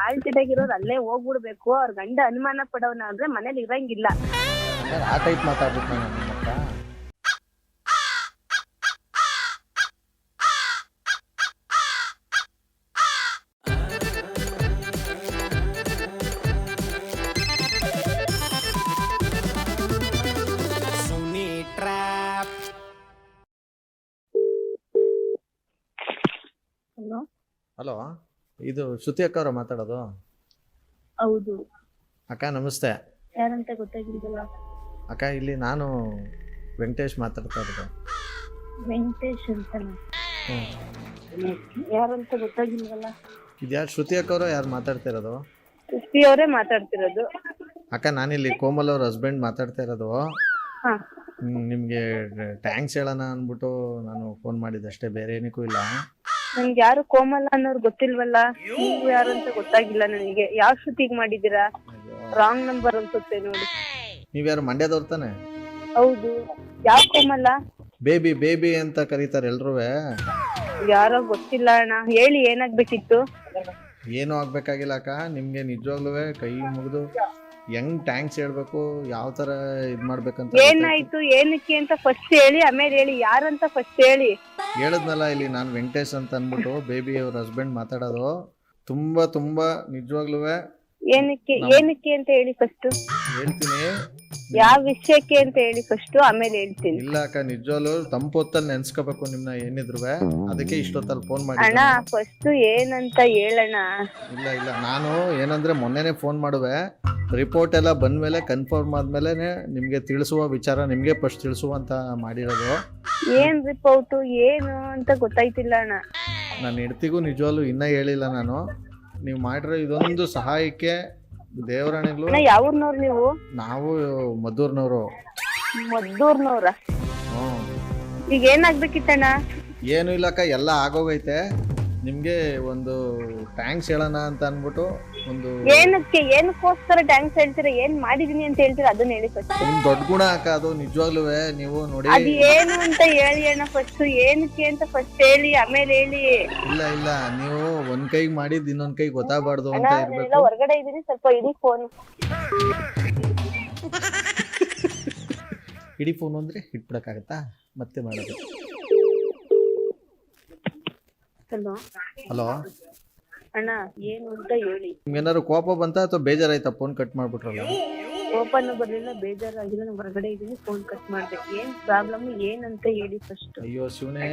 ಆಳ್ತಿದಾಗಿರೋರು ಅಲ್ಲೇ ಹೋಗ್ಬಿಡ್ಬೇಕು. ಅವ್ರ ಗಂಡ ಅನುಮಾನ ಪಡೋನ ಅಂದ್ರೆ ಮನೇಲಿ ಇರಂಗಿಲ್ಲ. ಆ ಟೈಪ್ ಮಾತಾಡ್ಬಿಟ್ಟು ನಾನು ನಿಮ್ಮ ಹತ್ರ. ಹಲೋ, ಹಲೋ, ಇದು ಶ್ರುತಿ ಅಕ್ಕ ಅವರ ಮಾತಾಡೋದು? ಹೌದು. ಅಕ್ಕ ನಮಸ್ತೆ. ಯಾರಂತ ಗೊತ್ತಾಗಿಲ್ವಲ್ಲ? ಅಕ್ಕ ಇಲ್ಲಿ ನಾನು ವೆಂಕಟೇಶ್ ಮಾತಾಡ್ತಾ ಇರೋದು. ವೆಂಕಟೇಶ್ ಅಂತನ? ಯಾರಂತ ಗೊತ್ತಾಗಿಲ್ವಲ್ಲ? ಇದ್ಯಾರು ಶ್ರುತಿ ಅಕ್ಕ ಅವರು? ಯಾರು ಮಾತಾಡ್ತಾ ಇರೋದು? ಶ್ರುತಿ ಅವರೇ ಮಾತಾಡ್ತಿರೋದು. ಅಕ್ಕ ನಾನಿಲ್ಲಿ ಕೋಮಲ್ ಅವ್ರ ಹಸ್ಬೆಂಡ್ ಮಾತಾಡ್ತಾ ಇರೋದು. ಹಾ, ನಿಮಗೆ ಟ್ಯಾಂಕ್ಸ್ ಹೇಳೋಣ ಅಂದ್ಬಿಟ್ಟು ನಾನು ಫೋನ್ ಮಾಡಿದ್ದೆ ಅಷ್ಟೇ, ಬೇರೆ ಏನಕ್ಕೂ ಇಲ್ಲ. ನನ್ಗೆ ಯಾರು ಕೋಮಲ ಅನ್ನೋರು ಗೊತ್ತಿಲ್ವಲ್ಲ. ನೀವು ಯಾರು ಅಂತ ಗೊತ್ತಾಗಿಲ್ಲ ನನಗೆ. ಯಾವ ಶ್ರುತಿಗ್ ಮಾಡಿದೀರಾ? ರಾಂಗ್ ನಂಬರ್ ಅನ್ಸುತ್ತೆ ನೋಡಿ. ನೀವ್ಯಾರು ಮಂಡ್ಯದವ್ರು ತಾನೆ? ಹೌದು. ಯಾವ ಕೋಮಲ? ಬೇಬಿ ಬೇಬಿ ಅಂತ ಕರೀತಾರೆ ಎಲ್ರೂ. ಯಾರೋ ಗೊತ್ತಿಲ್ಲ ಅಣ್ಣ. ಹೇಳಿ, ಏನಾಗ್ಬೇಕಿತ್ತು? ಏನೂ ಆಗ್ಬೇಕಾಗಿಲ್ಲ ಅಕ್ಕ. ನಿಮ್ಗೆ ನಿಜವಾಗ್ಲೂ ಕೈ ಮುಗಿದು ಹೆಂಗ್ ಟ್ಯಾಂಕ್ಸ್ ಹೇಳ್ಬೇಕು, ಯಾವ ತರ ಇದ್ ಮಾಡ್ಬೇಕಂತ ಏನಾಯ್ತು, ಏನಕ್ಕೆ ಅಂತ ಫಸ್ಟ್ ಹೇಳಿ, ಆಮೇಲೆ ಹೇಳಿ ಯಾರಂತ ಫಸ್ಟ್ ಹೇಳಿ. ಹೇಳದ್ನಲ್ಲ, ಇಲ್ಲಿ ನಾನು ವೆಂಕಟೇಶ್ ಅಂತ ಅಂದ್ಬಿಟ್ಟು ಬೇಬಿ ಅವ್ರ ಹಸ್ಬೆಂಡ್ ಮಾತಾಡೋದು. ತುಂಬಾ ತುಂಬಾ ನಿಜವಾಗ್ಲೂ ಏನಕ್ಕೆ ಏನಕ್ಕೆ ಅಂತ ಹೇಳಿ ಫಸ್ಟ್. ಹೇಳ್ತೀನಿ. ಯಾವ ವಿಷಯಕ್ಕೆ ಅಂತ ಹೇಳಿ ಫಸ್ಟ್, ಆಮೇಲೆ ಹೇಳ್ತೀನಿ. ಇಲ್ಲ ಅಕ್ಕ, ನಿಜವಾಗ್ಲೂ ತಂಪೊತ್ತಲ್ಲಿ ನೆನ್ಸ್ಕೋಬೇಕು ನಿಮ್ನ ಏನಿದ್ರು. ಅದಕ್ಕೆ ಇಷ್ಟೊತ್ತಲ್ಲಿ ಫೋನ್ ಮಾಡಿ. ಅಣ್ಣ ಫಸ್ಟ್ ಏನಂತ ಹೇಳಣ್ಣ. ಇಲ್ಲ ಇಲ್ಲ, ನಾನು ಏನಂದ್ರೆ ಮೊನ್ನೆನೆ ಫೋನ್ ಮಾಡುವೆ. ರಿಪೋರ್ಟ್ ಎಲ್ಲ ಬಂದ್ಮೇಲೆ ಕನ್ಫರ್ಮ್ ಆದ್ಮೇಲೆ ನಿಮ್ಗೆ ತಿಳಿಸುವ ವಿಚಾರ, ನಿಮ್ಗೆ ಫಸ್ಟ್ ತಿಳಿಸುವ ಅಂತ ಮಾಡಿರೋದು. ಏನ್ ರಿಪೋರ್ಟ್ ಏನು ಅಂತ ಗೊತ್ತಾಯ್ತಿಲ್ಲ ಅಣ್ಣ. ನಾನು ಹೆಂಡ್ತಿಗೂ ನಿಜವಾಗ್ಲೂ ಇನ್ನೂ ಹೇಳಿಲ್ಲ ನಾನು. ನೀವು ಮಾಡಿರೋ ಇದೊಂದು ಸಹಾಯಕ್ಕೆ ದೇವರಾಣಿಗಳು. ಯಾವ್ರನವ್ರು ನೀವು? ನಾವು ಮದ್ದೂರ್ನವರು. ಮದ್ದೂರ್ನವ್ರ? ಈಗ ಏನಾಗ್ಬೇಕಿತ್ತಣ್ಣ? ಏನು ಇಲ್ಲಕ್ಕ, ಎಲ್ಲ ಆಗೋಗೈತೆ. ನಿಮ್ಗೆ ಒಂದು ಟ್ಯಾಂಕ್ಸ್ ಹೇಳೋಣ ಅಂತ ಅನ್ಬಿಟ್ಟು ಒಂದು. ಏನಕ್ಕೋಸ್ಕರ ಟ್ಯಾಂಕ್ಸ್ ಹೇಳ್ತೀರಾ? ಏನ್ ಮಾಡಿದೀನಿ ಅಂತ ಹೇಳ್ತೀರಾ ಅದನ್ನ ಹೇಳಿ ಫಸ್ಟ್. ನಿಮ್ ದೊಡ್ಡ ಗುಣ ಅಕ್ಕ ಅದು, ನಿಜವಾಗ್ಲೂ ನೀವು ನೋಡಿ. ಅದ್ ಏನು ಅಂತ ಹೇಳಿ ಅಣ್ಣ ಫಸ್ಟ್. ಏನಕ್ಕೆ ಅಂತ ಫಸ್ಟ್ ಹೇಳಿ, ಆಮೇಲೆ ಹೇಳಿ. ಇಲ್ಲ ಇಲ್ಲ, ನೀವು ಒಂದ್ ಕೈಗೆ ಮಾಡಿದ್ ಇನ್ನೊಂದ್ ಕೈಗೆ ಗೊತ್ತಾಗಬಾರ್ದು ಅಂತ ಇರ್ಬೇಕು. ಹೊರಗಡೆ ಇದೀನಿ, ಸ್ವಲ್ಪ ಇಡೀ ಫೋನ್. ಇಡೀ ಫೋನ್ ಅಂದ್ರೆ ಇಟ್ಬಿಡಕ್ಕಾಗತ್ತಾ? ಮತ್ತೆ ಮಾಡೋದು. ಹಲೋ ಹಲೋ ಅಣ್ಣ, ಏನು ಅಂತ ಹೇಳಿ. ನಿಮ್ಗೇನಾದ್ರು ಕೋಪ ಬಂತ ಅಥವಾ ಬೇಜಾರಾಯ್ತಾ ಫೋನ್ ಕಟ್ ಮಾಡ್ಬಿಟ್ರಲ್ಲ? ಕೋಪನೂ ಬರ್ಲಿಲ್ಲ, ಬೇಜಾರಾಗಿಲ್ಲ. ನಾನು ಹೊರಗಡೆ ಇದೀನಿ, ಫೋನ್ ಕಟ್ ಮಾಡ್ಬೇಕು. ಏನ್ ಪ್ರಾಬ್ಲಮ್ ಏನಂತ ಹೇಳಿ ಫಸ್ಟ್. ಅಯ್ಯೋ ಶಿವನೇ,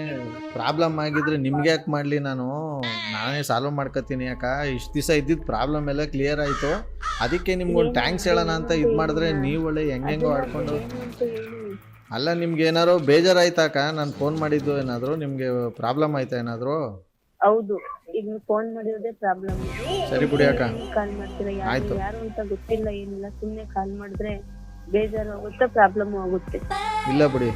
ಪ್ರಾಬ್ಲಮ್ ಆಗಿದ್ರೆ ನಿಮ್ಗೆ ಯಾಕೆ ಮಾಡ್ಲಿ, ನಾನೇ ಸಾಲ್ವ್ ಮಾಡ್ಕೊತೀನಿ ಅಕ್ಕ. ಇಷ್ಟು ದಿವಸ ಇದ್ದಿದ್ದು ಪ್ರಾಬ್ಲಮ್ ಎಲ್ಲ ಕ್ಲಿಯರ್ ಆಯ್ತು. ಅದಕ್ಕೆ ನಿಮ್ಗೊಂದು ಟ್ಯಾಂಕ್ಸ್ ಹೇಳೋಣ ಅಂತ ಇದು ಮಾಡಿದ್ರೆ ನೀವು ಒಳ್ಳೆ ಹೆಂಗೆಂಗೋ ಆಡ್ಕೊಂಡು. ಅಲ್ಲ, ನಿಮ್ಗೆ ಏನಾದ್ರು ಬೇಜಾರಾಯ್ತಾ ಅಕ್ಕ? ನಾನು ಫೋನ್ ಮಾಡಿದ್ದು ಏನಾದ್ರು ನಿಮ್ಗೆ ಪ್ರಾಬ್ಲಮ್ ಆಯ್ತಾ ಏನಾದ್ರು? ಹೌದು, ಈಗ ಫೋನ್ ಮಾಡಿರೋದೇ ಪ್ರಾಬ್ಲಮ್. ಸರಿ ಬಿಡಿ ಅಕ್ಕ, ಕಾಲ್ ಮಾಡ್ತೀರಾ? ಯಾರು ಅಂತ ಗೊತ್ತಿಲ್ಲ, ಏನಿಲ್ಲ. ಸುಮ್ನೆ ಕಾಲ್ ಮಾಡಿದ್ರೆ ಬೇಜಾರು ಆಗುತ್ತೆ, ಪ್ರಾಬ್ಲಮ್ ಆಗುತ್ತೆ. ಇಲ್ಲ ಬಿಡಿ,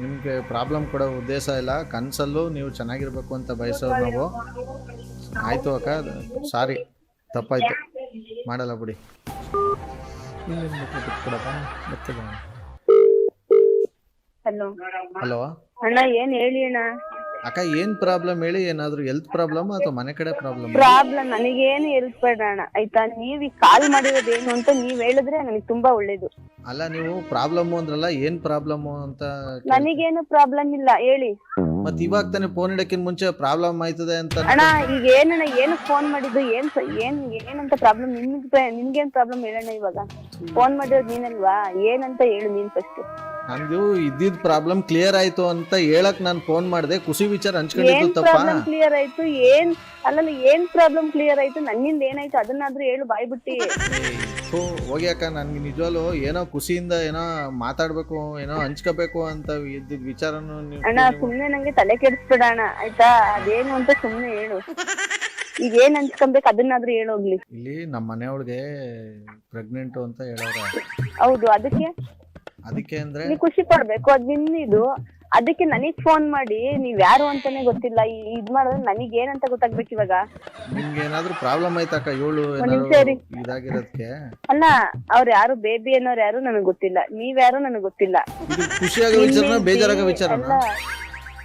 ನಿಮ್ಗೆ ಪ್ರಾಬ್ಲಮ್ ಕೊಡೋ ಉದ್ದೇಶ ಇಲ್ಲ. ಕನ್ಸಲ್ಲೂ ನೀವು ಚೆನ್ನಾಗಿರ್ಬೇಕು ಅಂತ ಬಯಸೋರು ನಾವು. ಆಯ್ತು ಅಕ್ಕ, ಸಾರಿ, ತಪ್ಪಾಯ್ತು, ಮಾಡಲ್ಲ ಬಿಡಿ. ಹಲೋ ಹಲೋ ಅಣ್ಣ, ಏನ್ ಹೇಳಿ ಅಣ್ಣ. ಅಕ್ಕ ಏನ್ ಪ್ರಾಬ್ಲಮ್ ಹೇಳಿ? ಏನಾದ್ರು ಹೆಲ್ತ್ ಪ್ರಾಬ್ಲಮ್ ಅಥವಾ ಮನೆ ಕಡೆ ಪ್ರಾಬ್ಲಮ್? ಪ್ರಾಬ್ಲಮ್ ನನಗೇನು ಹೆಲ್ಪ್ ಬೇಡ ಅಣ್ಣ, ಆಯ್ತಾ? ನೀವ್ ಈಗ ಕಾಲ್ ಮಾಡಿರೋದೇನು ಅಂತ ನೀವ್ ಹೇಳಿದ್ರೆ ನನಗೆ ತುಂಬಾ ಒಳ್ಳೇದು. ಅಲ್ಲ, ನೀವು ಪ್ರಾಬ್ಲಮ್ ಅಂದ್ರಲ್ಲ, ಏನ್ ಪ್ರಾಬ್ಲಮ್ ಅಂತ. ನನಗೇನು ಪ್ರಾಬ್ಲಮ್ ಇಲ್ಲ, ಹೇಳಿ. ಮತ್ ಇವಾಗ ತಾನೇ ಫೋನ್ ಇಡಕ್ಕಿನ್ ಮುಂಚೆ ಪ್ರಾಬ್ಲಮ್ ಆಯ್ತದೆ ಅಂತ. ಅಣ್ಣ ಈಗ ಏನಣ್ಣ, ಏನು ಫೋನ್ ಮಾಡಿದ್ದು? ಏನಂತ ಪ್ರಾಬ್ಲಮ್? ನಿಮ್ಗೇನ್ ಪ್ರಾಬ್ಲಮ್ ಹೇಳಣ್ಣ? ಇವಾಗ ಫೋನ್ ಮಾಡಿರೋದು ನೀನಲ್ವಾ? ಏನಂತ ಹೇಳು ನೀನ್ ಫಸ್ಟ್. ನಂದು ಇದ್ದಿದ್ ಪ್ರಾಬ್ಲಮ್ ಕ್ಲಿಯರ್ ಆಯ್ತು ಅಂತ ಹೇಳಕ್ ನಾನು ಫೋನ್ ಮಾಡಿದೆ. ಖುಷಿ ವಿಚಾರ ಹಂಚ್ಕೊಂಡಿದ್ದು ತಪ್ಪಾ? ಕ್ಲಿಯರ್ ಆಯ್ತು ಅಲ್ಲಲ್ಲ, ಏನ್ ಪ್ರಾಬ್ಲಮ್ ಕ್ಲಿಯರ್ ಆಯ್ತು? ನನ್ನಿಂದ ಏನಾಯ್ತು ಅದನ್ನಾದ್ರೂ ಹೇಳು, ಬಾಯ್ಬಿಟ್ಟಿ. ಹೋಗಿ ಅಕ್ಕ, ನನ್ಗೆ ನಿಜವಾಗ್ಲು ಏನೋ ಖುಷಿಯಿಂದ ಏನೋ ಮಾತಾಡ್ಬೇಕು, ಏನೋ ಹಂಚ್ಕೋಬೇಕು ಅಂತ ಇದ್ದಿದ್ ವಿಚಾರನು. ಅಣ್ಣ ಸುಮ್ನೆ ನಂಗೆ ತಲೆ ಕೆಡಿಸ್ಬೇಡ ಅಣ್ಣ, ಆಯ್ತಾ? ಅದೇನು ಅಂತ ಸುಮ್ನೆ ಹೇಳು. ಈಗ ಏನ್ ಹಂಚ್ಕೊಬೇಕು ಅದನ್ನಾದ್ರೂ ಹೇಳೋಗ್ಲಿ. ಇಲ್ಲಿ ನಮ್ಮ ಮನೆಯೊಳಗೆ ಪ್ರೆಗ್ನೆಂಟ್ ಅಂತ ಹೇಳೋರ. ಹೌದು, ಅದಕ್ಕೆ ಅಂದ್ರೆ ನೀ ಖುಷಿ ಪಡ್ಬೇಕು, ಅದ್ ನಿನ್ನಿದು. ಅದಕ್ಕೆ ನನಗ್ ಫೋನ್ ಮಾಡಿ ನೀವ್ ಯಾರು ಅಂತಾನೆ ಗೊತ್ತಿಲ್ಲ ಇದ್ ಮಾಡಿದ್ರೆ ನನಗ್ ಏನಂತ ಗೊತ್ತಾಗ್ಬೇಕು ಇವಾಗ. ನಿಮ್ಗೆ ಏನಾದ್ರು ಪ್ರಾಬ್ಲಮ್ ಆಯ್ತಾಕ? ಇದಾಗಿರೋದಕ್ಕೆ ಅಲ್ಲ, ಅವ್ರು ಯಾರು ಬೇಬಿ ಅನ್ನೋರು ಯಾರು ನನಗ್ ಗೊತ್ತಿಲ್ಲ, ನೀವ್ ಯಾರು ನನಗ್ ಗೊತ್ತಿಲ್ಲ. ಖುಷಿಯಾಗೋ ವಿಚಾರ ಬೇಜಾರಾಗೋ ವಿಚಾರ?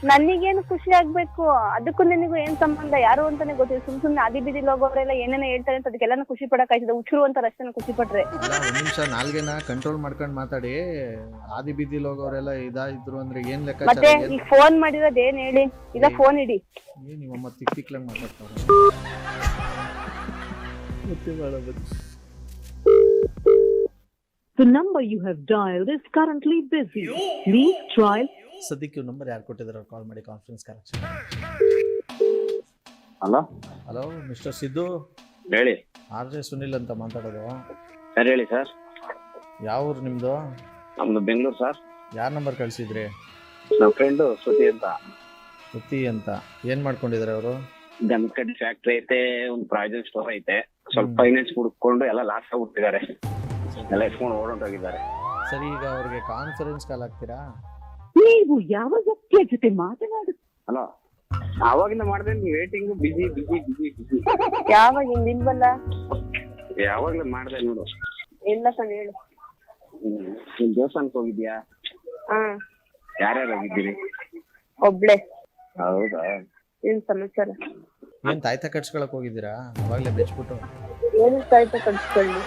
ನನಗೇನು ಖುಷಿ ಆಗ್ಬೇಕು, ಅದಕ್ಕೂ ನಿನಗೂ ಏನ್ ಸಂಬಂಧ? ಯಾರು ಅಂತಾನೆ ಗೊತ್ತಿಲ್ಲ. ಸುಮ್ನೆ ಆದಿ ಬೀದಿ ಹೋಗೋರೆಲ್ಲ ಏನೇನೋ ಹೇಳ್ತಾರೆ ಅಂತ ಅದಕ್ಕೆಲ್ಲಾನು ಖುಷಿ ಪಡಕ್ ಆಯ್ತದ? ಹುಚ್ಚರು ಅಂತಾರ ಅಷ್ಟೇ ಖುಷಿ ಪಟ್ರೆ. ಒಂದ್ ನಿಮಿಷ ನಾಲ್ಗೆನ ಕಂಟ್ರೋಲ್ ಮಾಡ್ಕೊಂಡ್ ಮಾತಾಡಿ. ಆದಿ ಬೀದಿಲ್ ಹೋಗೋರೆಲ್ಲ ಇದಾದ್ರು ಅಂದ್ರೆ ಏನ್ ಲೆಕ್ಕ? ಮತ್ತೆ ಈಗ ಫೋನ್ ಮಾಡಿರೋದ್ ಏನ್ ಹೇಳಿ? ಈಗ ಫೋನ್ ಇಡಿ. ನಿಮ್ಮಮ್ಮ ತಿಕ್ ತಿಕ್ಲಂಗ್ ಮಾತಾಡ್ತಾರೆ. The number you have dialed is currently busy. Please try. ಸದ್ಯಕ್ಕೆ ನಂಬರ್ ಯಾರು ಕೊಟ್ಟಿದ್ದಾರೆ ಕಾಲ್ ಮಾಡಿ conference correction. Hello hello mister Siddu, ಹೇಳಿ. RJ ಸುನಿಲ್ ಅಂತ ಮಾತಾಡೋದು. ಸರ್ ಹೇಳಿ ಸರ್. ಯಾವ ಊರು ನಿಮ್ದು? ನಮ್ದು ಬೆಂಗಳೂರು ಸರ್. ಯಾರ ನಂಬರ್ ಕಳ್ಸಿದ್ರಿ? ನಮ್ಮ ಫ್ರೆಂಡು ಶ್ರುತಿ ಅಂತ. ಶ್ರುತಿ ಅಂತ ಏನ್ ಮಾಡ್ಕೊಂಡಿದ್ದಾರೆ ಅವರು? ಗಂಕಡ್ ಫ್ಯಾಕ್ಟ್ರಿ ಐತೆ, ಒಂದು ಪ್ರಾವಿಷನ್ ಸ್ಟೋರ್ ಐತೆ. ಸ್ವಲ್ಪ ಫೈನಾನ್ಸ್ ಹುಡ್ಕೊಂಡು ಎಲ್ಲ ಲಾಸ್ ಆಗ್ಬಿಟ್ಟಿದ್ದಾರೆ, ಎಲ್ಲ ಎತ್ಕೊಂಡು ಓಡೋಗಿದ್ದಾರೆ. ಸರಿ, ಈಗ ಅವ್ರಿಗೆ ಕಾನ್ಫರೆನ್ಸ್ ಕಾಲ್ ಆಗ್ತೀರಾ? ನೀವು ಯಾವ ವ್ಯಕ್ತಿಯ ಜೊತೆ ಮಾತನಾಡು? ಹಲೋ, ಆವಾಗಿಂದ ಮಾಡಿದ್ರೆ ನೀವು ವೇಟಿಂಗ್ ಬಿಸಿ ಬಿಸಿ ಬಿಸಿ ಬಿಸಿ. ಯಾವಾಗ ಹಿಂದಿಲ್ವಲ್ಲ? ಯಾವಾಗ್ಲೂ ಮಾಡಿದೆ ನೋಡು. ಇಲ್ಲ ಕಣ್ ಹೇಳು. ನೀನ್ ದೇವಸ್ಥಾನಕ್ಕೆ ಹೋಗಿದ್ಯಾ? ಹಾ. ಯಾರ್ಯಾರು ಹೋಗಿದ್ದೀರಿ? ಒಬ್ಳೆ. ಹೌದಾ? ಏನ್ ಸಮಾಚಾರ? ಏನ್ ತಾಯ್ತ ಕಟ್ಸ್ಕೊಳಕ್ ಹೋಗಿದ್ದೀರಾ? ಅವಾಗ್ಲೇ ಬೆಚ್ಬಿಟ್ಟು ಏನು ತಾಯ್ತ ಕಟ್ಸ್ಕೊಳ್ಳಿ?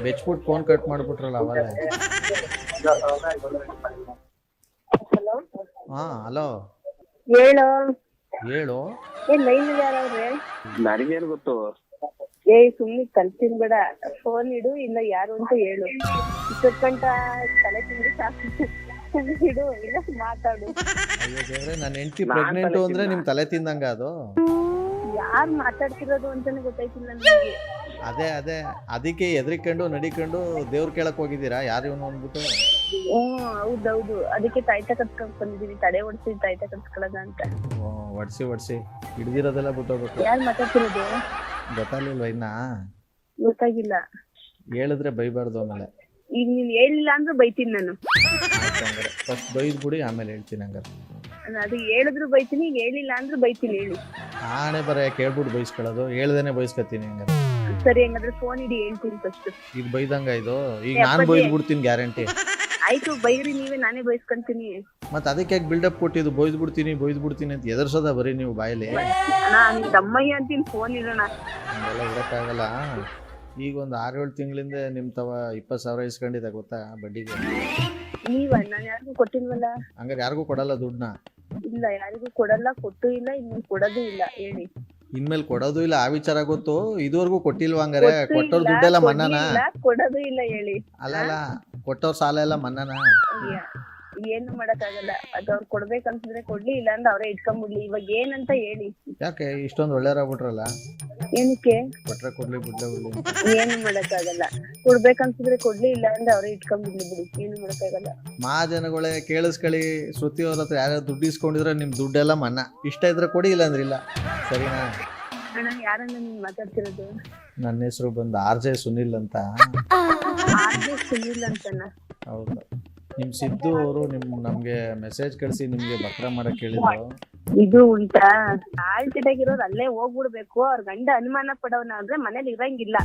ಬೆಚ್ಬಿಟ್ಟು ಫೋನ್ ಕಟ್ ಮಾಡ್ಬಿಟ್ರಲ್ಲ ಅವಾಗ. ಹಾ ಹಲೋ ಹೇಳು. ಹೇಳು. ಏನ್ ಲೈನ್ ಯಾರವ್ರೆ? ನನಗೇನು ಗೊತ್ತು? ಸುಮ್ನೆ ಕಲ್ತಿನ್ ಬೇಡ. ಫೋನ್ ಇಡು, ಇಲ್ಲ ಯಾರು ಅಂತ ಹೇಳು. ಇಷ್ಟೊತ್ಕಂಟ ತಲೆ ತಿಂದು ಸಾಕು. ಇಡು, ಇಲ್ಲ ಮಾತಾಡು. ಅಯ್ಯೋ ದೇವ್ರೆ, ನನ್ನ ಹೆಂಡತಿ ಪ್ರೆಗ್ನೆಂಟ್ ಅಂದ್ರೆ ನಿಮ್ ತಲೆ ತಿಂದಂಗ ಅದು? ಯಾರ್ ಮಾತಾಡ್ತಿರೋದು ಅಂತಾನೆ ಗೊತ್ತಾಯ್ತಿಲ್ಲ ನನಗೆ. ಅದೇ ಅದಕ್ಕೆ ಎದ್ರಿಕೊಂಡು ನಡಿಕೊಂಡು ದೇವ್ರ ಕೇಳಕ್ ಹೋಗಿದ್ದೀರಾ? ಯಾರು ಇವನು ಅಂದ್ಬಿಟ್ಟು? ಹೌದೌದು, ಅದಕ್ಕೆ ತಾಯ್ತ ಕಟ್ಸ್ಕೊಂಡ್ ಬಂದಿದೀನಿ. ತಡೆ ಹೊಡ್ಸಿ ತಾಯ್ತ ಕಟ್ಸ್ಕೊಳ್ಳೋದ ಅಂತ. ಒಡ್ಸಿ ಹಿಡ್ದಿರೋದೆಲ್ಲ ಬಿಟ್ಟೋಗ್ಬೇಕು. ಯಾರ್ ಮಾತಾಡ್ತಿರೋದು? ಗೊತ್ತಾಗ್ಲಿಲ್ವ ಇನ್ನ? ಗೊತ್ತಾಗಿಲ್ಲ. ಹೇಳಿದ್ರೆ ಬೈಬಾರ್ದು ಆಮೇಲೆ. ಈಗ ನೀನ್ ಹೇಳಿಲ್ಲ ಅಂದ್ರೆ ಬೈತೀನಿ ನಾನು. ಫಸ್ಟ್ ಬೈದ್ಬಿಡಿ, ಆಮೇಲೆ ಹೇಳ್ತೀನಿ. ಹಂಗಾರೆ ಅದು ಹೇಳಿದ್ರು ಬೈತೀನಿ, ಈಗ ಹೇಳಿಲ್ಲ ಅಂದ್ರೆ ಬೈತೀನಿ. ಹೇಳಿ. ಆಣೆ ಬರ ಕೇಳ್ಬಿಟ್ಟು ಬೈಸ್ಕೊಳ್ಳೋದು, ಹೇಳ್ದೇನೆ ಬೈಸ್ಕೊತೀನಿ. ಹಂಗಾರೆ ಸರಿ, ಹಂಗಾದ್ರೆ ಫೋನ್ ಇಡಿ, ಹೇಳ್ತೀನಿ ಫಸ್ಟ್. ಈಗ ಬೈದಂಗ ಇದು? ಈಗ ನಾನ್ ಬೈದ್ಬಿಡ್ತೀನಿ ಗ್ಯಾರಂಟಿ. ಆಯ್ತು, ಬೈರಿ ನೀವೇ, ನಾನೇ ಬೈಸ್ಕೊಂತೀನಿ. ಮತ್ ಅದಕ್ಕೆ ಯಾಕೆ ಬಿಲ್ಡಪ್ ಕೊಟ್ಟಿದ್ದು? ಬೈದ್ಬಿಡ್ತೀನಿ ಅಂತ ಎದರ್ಸೋದ ಬರೀ ನೀವು ಬಾಯಲ್ಲಿ? ನಾನ್ ತಮ್ಮಯ್ಯ ಅಂತೀನಿ, ಫೋನ್ ಇಡೋಣ. ಹಂಗೆಲ್ಲ ಇರಕ್ಕಾಗಲ್ಲ. ಈಗ ಒಂದು 6-7 ತಿಂಗಳಿಂದ ನಿಮ್ ತವ 20,000 ಇಸ್ಕೊಂಡಿದ್ದ ಗೊತ್ತಾ ಬಡ್ಡಿಗೆ? ನಾನು ಯಾರಿಗೂ ಕೊಟ್ಟಿಲ್ವಲ್ಲ. ಹಂಗಾರೆ ಯಾರಿಗೂ ಕೊಡಲ್ಲ ದುಡ್ಡನ್ನ? ಇಲ್ಲ, ಯಾರಿಗೂ ಕೊಡಲ್ಲ, ಕೊಟ್ಟು ಇಲ್ಲ, ಇನ್ನು ಕೊಡೋದು ಇಲ್ಲ. ಹೇಳಿ. ಇನ್ಮೇಲೆ ಕೊಡೋದು ಇಲ್ಲ, ಆ ವಿಚಾರ ಗೊತ್ತು. ಇದುವರೆಗೂ ಕೊಟ್ಟಿಲ್ವಾ? ಹಂಗಾರೆ ಕೊಟ್ಟವ್ರ ದುಡ್ಡೆಲ್ಲ ಮನ್ನಾನ? ಕೊಡೋದು ಇಲ್ಲ. ಹೇಳಿ. ಅಲ್ಲ, ಕೊಟ್ಟವ್ರ ಸಾಲ ಎಲ್ಲ ಮನ್ನಾನ? ಏನು ಮಾಡಕ್ಕಾಗಲ್ಲ. ಅದು ಅವ್ರು ಕೊಡ್ಬೇಕಂತಿದ್ರೆ ಕೊಡ್ಲಿ, ಇಲ್ಲ ಅಂದ್ರೆ ಅವರೇ ಇಟ್ಕೊಂಡ್ಬಿಡ್ಲಿ. ಇವಾಗ ಏನಂತ ಹೇಳಿ. ಯಾಕೆ ಇಷ್ಟೊಂದು ಒಳ್ಳೆಯವ್ರಾಗ್ಬಿಟ್ರಲ್ಲ? ಏನಕ್ಕೆ? ಕೊಟ್ರೆ ಕೊಡ್ಲಿ, ಬಿಡ್ಲೆ ಬಿಡ್ಲಿ. ಏನು ಮಾಡಕ್ಕಾಗಲ್ಲ. ಕೊಡ್ಬೇಕಂತಿದ್ರೆ ಕೊಡ್ಲಿ, ಇಲ್ಲ ಅಂದ್ರೆ ಅವರೇ ಇಟ್ಕೊಂಡ್ಬಿಡ್ಲಿ ಬಿಡಿ. ಏನು ಮಾಡಕ್ಕಾಗಲ್ಲ. ಮಹಾಜನಗಳೇ ಕೇಳಿಸ್ಕೊಳ್ಳಿ, ಶ್ರುತಿ ಅವ್ರ ಹತ್ರ ಯಾರು ದುಡ್ಡು ಇಸ್ಕೊಂಡಿದ್ರೆ ನಿಮ್ ದುಡ್ಡೆಲ್ಲ ಮನ್ನಾ. ಇಷ್ಟ ಇದ್ರೆ ಕೊಡಿ, ಇಲ್ಲ ಅಂದ್ರೆ ಇಲ್ಲ. ಸರಿನಾ? ಅಣ್ಣ, ಯಾರನ್ನ ನೀನ್ ಮಾತಾಡ್ತಿರೋದು? ನನ್ನ ಹೆಸರು ಬಂದು RJ ಸುನಿಲ್ ಅಂತ. ಸುನಿಲ್ ಅಂತನ? ಹೌದು. ನಿಮ್ ಸಿದ್ದು ಅವರು ನಮ್ಗೆ ಮೆಸೇಜ್ ಕಳಿಸಿ ನಿಮ್ಗೆ ಬಕ್ರ ಮಾಡಕ್ ಹೇಳಿದ್ರು. ಇದು ಉಂಟಾ? ಆಲ್ಟಿದಾಗಿರೋರು ಅಲ್ಲೇ ಹೋಗ್ಬಿಡ್ಬೇಕು. ಅವ್ರ ಗಂಡ ಅನುಮಾನ ಪಡೋನ ಅಂದ್ರೆ ಮನೇಲಿ ಇರಂಗಿಲ್ಲ.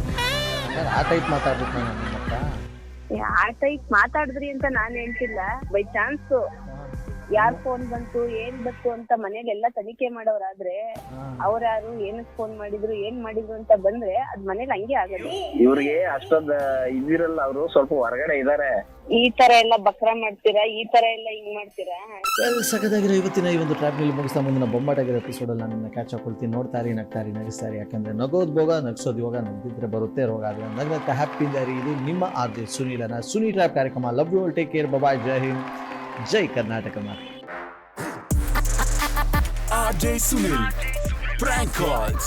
ಆ ಟೈಪ್ ಮಾತಾಡ್ಬಿಟ್ಟು ನಾನು ನಿಮ್ಮ ಹತ್ರ. ಆ ಟೈಪ್ ಮಾತಾಡಿದ್ರಿ ಅಂತ ನಾನ್ ಹೇಳ್ತಿಲ್ಲ. ಬೈ ಚಾನ್ಸ್ ಯಾರ್ ಫೋನ್ ಬಂತು, ಏನ್ ಬಂತು ಅಂತ ಮನೇಲಿ ಎಲ್ಲ ತನಿಖೆ ಮಾಡೋರಾದ್ರೆ ಅವ್ರ ಯಾರು ಏನಕ್ ಫೋನ್ ಮಾಡಿದ್ರು, ಏನ್ ಮಾಡಿದ್ರು ಅಂತ ಬಂದ್ರೆ ಅದ್ ಮನೇಲಿ ಹಂಗೆ ಆಗೋದು. ಇವ್ರಿಗೆ ಅಷ್ಟೊಂದ್ ಇದಿರಲ್ಲ, ಅವರು ಸ್ವಲ್ಪ ಹೊರಗಡೆ ಇದಾರೆ. ಈ ತರ ಎಲ್ಲ ಬಕ್ರ ಮಾಡ್ತೀರಾ, ಈ ತರ ಎಲ್ಲ ಹಿಂಗ್ ಮಾಡ್ತೀರಾ? ಸಖತ್ತಾಗಿರೋ ಇವತ್ತಿನ ಈ ಒಂದು ಟ್ರ್ಯಾಪ್ ನಲ್ಲಿ ಮುಗಿಸ್ತಾ ಮುಂದಿನ ಬೊಂಬಾಟಾಗಿರೋ ಎಪಿಸೋಡ್ ಅಲ್ಲಿ ನಾನು ಕ್ಯಾಚ್ ಹಾಕೊಳ್ತೀನಿ. ನೋಡ್ತಾರಿ, ನಗ್ತಾರಿ, ನಗಿಸ್ತಾರಿ. ಯಾಕಂದ್ರೆ ನಗೋದ್ ಭೋಗ, ನಗ್ಸೋದು ಯೋಗ, ನಗ್ದಿದ್ರೆ ಬರುತ್ತೆ ರೋಗ. ಆದ್ರೆ ನಗನಕ್ಕ ಹ್ಯಾಪಿ ದಾರಿ. ಇದು ನಿಮ್ಮ RJ ಸುನೀಲನ ಸುನಿ ಟ್ರ್ಯಾಪ್ ಕಾರ್ಯಕ್ರಮ. Love you all, take care, bye, Jai Hind, Jai Karnataka. RJ Sunil, prank calls.